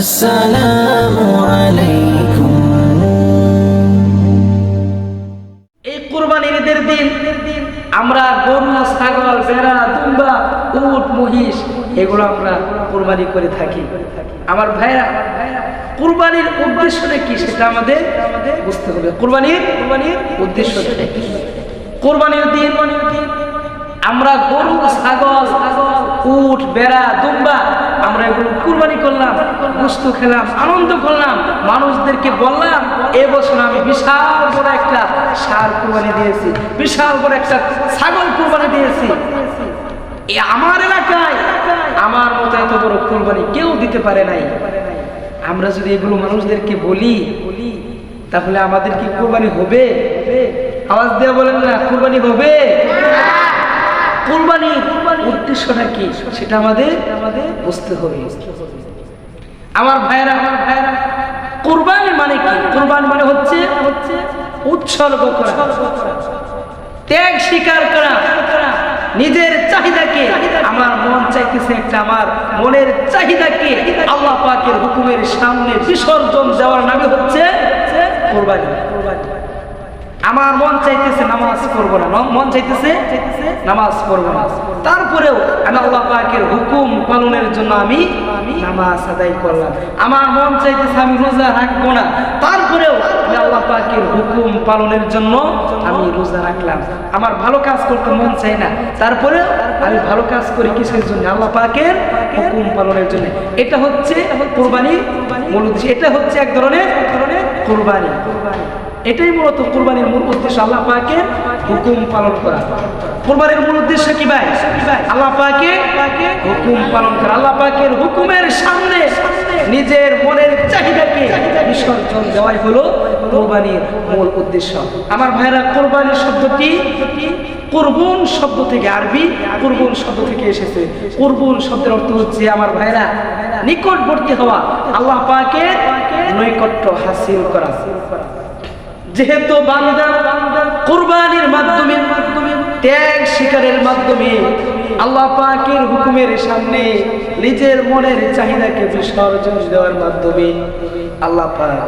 আসসালামু আলাইকুম। এই কুরবানির ঈদের দিন আমরা গরু, ছাগল, ভেড়া, দুম্বা, উট, মহিষ এগুলো আমরা কুরবানি করে থাকি। আমার ভাইরা, কুরবানির উদ্দেশ্যটা কি সেটা আমাদের বুঝতে হবে। কুরবানির উদ্দেশ্যটা কি? কুরবানির দিন আমরা গরু, ছাগল, উট, ভেড়া, দুম্বা আমরা এগুলো কুরবানি করলাম, গোশত খেলাম, আনন্দ করলাম, মানুষদেরকে বললাম এবছর আমি বিশাল বড় একটা ষাঁড় কুরবানি দিয়েছি, বিশাল বড় একটা ছাগল কুরবানি দিয়েছি। আমার এলাকায় আমার মতো এত বড় কুরবানি কেউ দিতে পারে নাই। আমরা যদি এগুলো মানুষদেরকে বলি তাহলে আমাদের কি কুরবানি হবে? আওয়াজ দিয়ে বলেন না, কুরবানি হবে? কুরবানির উদ্দেশ্যটা কি সেটা আমাদের বুঝতে হবে। আমার ভাইয়েরা, কুরবানি মানে কি? কুরবানি মানে হচ্ছে উৎসর্গ করা, ত্যাগ স্বীকার করা, নিজের চাহিদাকে, আমার মন চাইতেছে একটা, আমার মনের চাহিদাকে আল্লাহ পাকের হুকুমের সামনে বিসর্জন দেওয়ার নামে হচ্ছে কুরবানি। আমার মন চাইতেছে নামাজ পড়বো না, মন চাইতেছে নামাজ পড়বো না, তারপরেও আমি আল্লাহ পাকের হুকুম পালনের জন্য আমি নামাজ আদায় করলাম। আমার মন চাইতেছে আমি রোজা রাখবো না, তারপরেও আমি আল্লাহ পাকের হুকুম পালনের জন্য আমি রোজা রাখলাম। আমার ভালো কাজ করতে মন চাই না, তারপরেও আমি ভালো কাজ করি কিসের জন্য? আল্লাহ পাকের হুকুম পালনের জন্য। এটা হচ্ছে কুরবানির মূল উদ্দেশ্য। এটা হচ্ছে এক ধরনের কুরবানি। এটাই মূলত কুরবানির মূল উদ্দেশ্য, আল্লাহ পাকের হুকুম পালন করা। কুরবানির মূল উদ্দেশ্য কি ভাই? আল্লাহ পাকের হুকুম পালন করা, আল্লাহ পাকের হুকুমের সামনে নিজের মনের চাহিদাকে বিসর্জন দেওয়াই হলো কুরবানির মূল উদ্দেশ্য। আমার ভাইরা, কুরবানির শব্দটি কুরবান শব্দ থেকে, আরবি কুরবান শব্দ থেকে এসেছে। কুরবান শব্দের অর্থ হচ্ছে আমার ভাইরা নিকটবর্তী হওয়া, আল্লাহ পাকের নৈকট্য হাসিল করা। যেহেতু বান্দা কুরবানির মাধ্যমে, ত্যাগ স্বীকারের মাধ্যমে, আল্লাহ পাকের হুকুমের সামনে নিজের মনের চাহিদাকে বিসর্জন দেওয়ার মাধ্যমে আল্লাহ পাক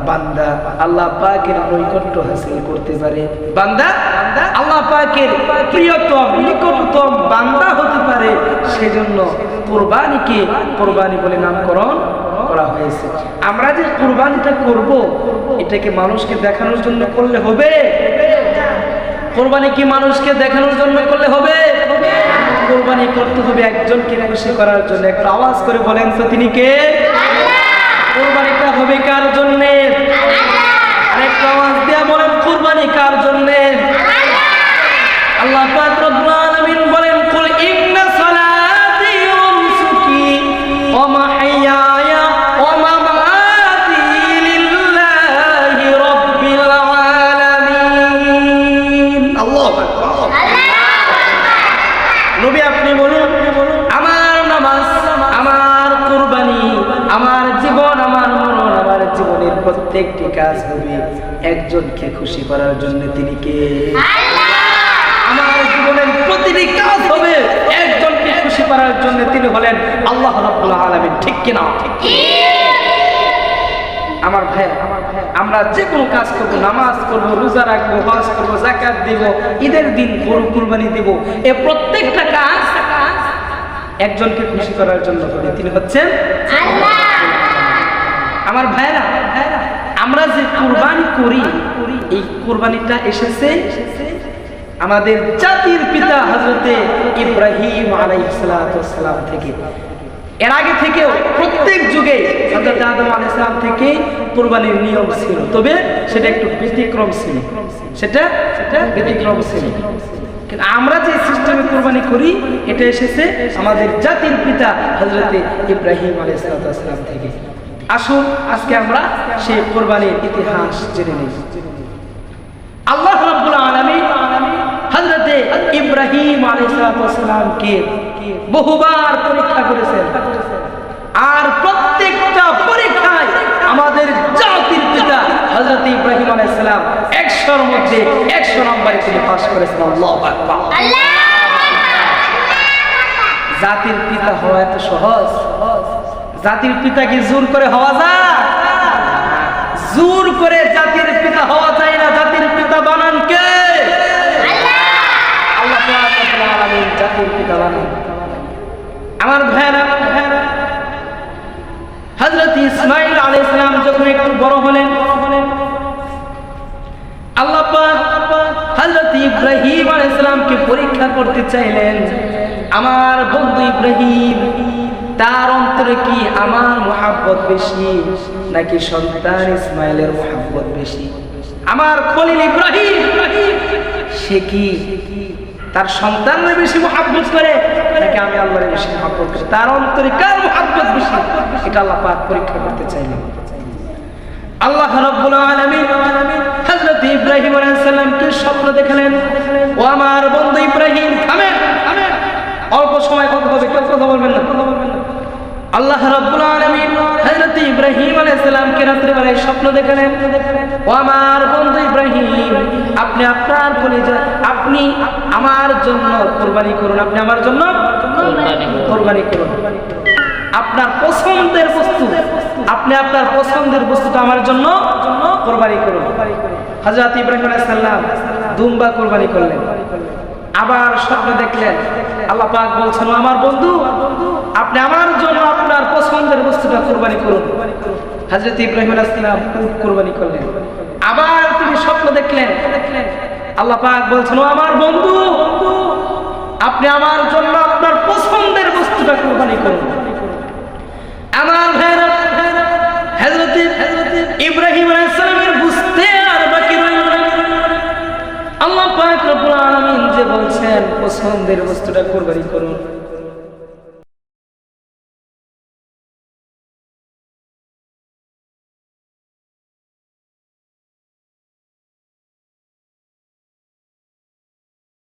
বান্দা আল্লাহ পাকের নৈকট্য হাসিল করতে পারে। বান্দা আল্লাহ পাকের প্রিয়তম নিকটতম বান্দা হতে পারে। সেজন্য কুরবানিকে কুরবানি বলে নামকরণ করা হয়েছে। আমরা যে কুরবানিটা করব, এটাকে মানুষকে দেখানোর জন্য করলে হবে? কুরবানি কি মানুষকে দেখানোর জন্য করলে হবে? কুরবানি করতে হবে একজনকে খুশি করার জন্য। একটু আওয়াজ করে বলেন তো, তিনি কে? কুরবানিটা হবে কার জন্য? আরেকটু আওয়াজ দিয়ে বলেন, কুরবানি কার জন্য? আল্লাহ পাক রব্বুল আলামিন বলেন, কুল ইন্না সালাতি ওয়া নুসুকি ওয়া মাহইয়ায়া ওয়া মামাতি লিল্লাহি রাব্বিল আলামিন। আল্লাহু আকবার। নবী আপনি বলুন, আমার নামাজ, আমার কুরবানি, আমার জীবন, আমার মরণ, আমার জীবনের প্রত্যেকটি কাজ হবে একজনকে খুশি করার জন্য। তিনি কে? আমার জীবনের প্রতিটি কাজ হবে একজনকে খুশি করার জন্য। তিনি হলেন আল্লাহ রাব্বুল আলামিন। ঠিক কিনা? আমার ভাই, আমরা যে কোনো কাজ করবো, নামাজ করবো, রোজা রাখবো, হজ করবো, যাকাত দিব, ঈদের দিন গরু কুরবানি দিব, এই প্রত্যেকটা কাজ একজনকে খুশি করার জন্য হবে। তিনি হচ্ছেন আল্লাহ। আমার ভাইরা, আমরা যে কুরবানি করি, এই কুরবানিটা এসেছে আমাদের জাতির পিতা হযরতে ইব্রাহিম আলাইহিস সালাম থেকে। এর আগে থেকেও প্রত্যেক যুগে হযরত আদম আলাইহিস সালাম থেকে কুরবানির নিয়ম ছিল, তবে সেটা একটু ব্যতিক্রম ছিল। সেটা ব্যতিক্রম ছিল। কিন্তু আমরা যে সিস্টেমে কুরবানি করি, এটা এসেছে আমাদের জাতির পিতা হযরতে ইব্রাহিম আলাইহিস সালাম থেকে। আসুন আজকে আমরা সেই কুরবানির ইতিহাস জেনে নিই। আল্লাহ রাব্বুল আলামিন হযরতে ইব্রাহিম আলাইহিস সালামকে বহুবার পরীক্ষা করেছেন, আর প্রত্যেকটা পরীক্ষায় আমাদের জাতির পিতা হযরত ইব্রাহিম আলাইহিস সালাম 100-র মধ্যে 100 নম্বরে তিনি পাস করেছেন। আল্লাহু আকবার। জাতির পিতা হওয়া এত সহজ? জাতির পিতা কি জোর করে হওয়া যায়? জোর করে জাতির পিতা হওয়া যায় না। জাতির পিতা বানান কে? আল্লাহ পাক রব্বুল আলামিন জাতির পিতা বানান। আমার ভাইরা, হযরত ইসমাঈল আলাইহিস সালাম যখন একটু বড় হলেন, আল্লাহ পাক হযরত ইব্রাহিম আলাইহিস সালামকে পরীক্ষা করতে চাইলেন। আমার বন্ধু ইব্রাহিম, তার অন্তরে কি আমার মুহাব্বত বেশি নাকি সন্তান ইসমাইলের মুহাব্বত বেশি? আমার খলিল ইব্রাহিম, সে কি তার সন্তানের বেশি মুহাব্বত করে নাকি আমি আল্লাহর বেশি মুহাব্বত করি? তার অন্তরে কার মুহাব্বত বেশি? এটা আল্লাহ পাক পরীক্ষা করতে চাইলেন। আল্লাহ রাব্বুল আলামিন হযরত ইব্রাহিম আলাইহিস সালামকে স্বপ্ন দেখালেন। ও আমার বন্ধু ইব্রাহিম, থামেন, অল্প সময় কথা হবে, কেউ কথা বলবেন না। আল্লাহ রাব্বুল আলামিন হযরত ইব্রাহিম আলাইহিস সালামকে রাত্রে বেলায় স্বপ্ন দেখালেন। ও আমার বন্ধু ইব্রাহিম, আপনি আপনার কলিজা, আপনি আমার জন্য কুরবানি করুন, আপনি আমার জন্য কুরবানি করুন। আপনার পছন্দের বস্তু, আপনি আপনার পছন্দের বস্তুটা আমার জন্য কুরবানি করুন। হযরত ইব্রাহিম আলাইহিস সালাম দুম্বা কুরবানি করলেন। আবার স্বপ্ন দেখলেন, আল্লাহ পাক বলছেন, ও আমার বন্ধু, আপনি আমার জন্য আপনার পছন্দের বস্তুটা কুরবানি করুন। হযরত ইব্রাহিম আলাইহিস সালাম উট কুরবানি করলেন। আবার তিনি স্বপ্ন দেখলেন, আল্লাহ পাক বলছেন, ও আমার বন্ধু, আপনি আমার জন্য আপনার পছন্দের বস্তুটা কুরবানি করুন। আমার ভাইরা, হযরত ইব্রাহিম আলাইহিস সালামের বুঝতে আর বাকি রইল না। আল্লাহ পাক রব্বুল আলামিন যে বলছেন পছন্দের বস্তুটা কুরবানি করুন,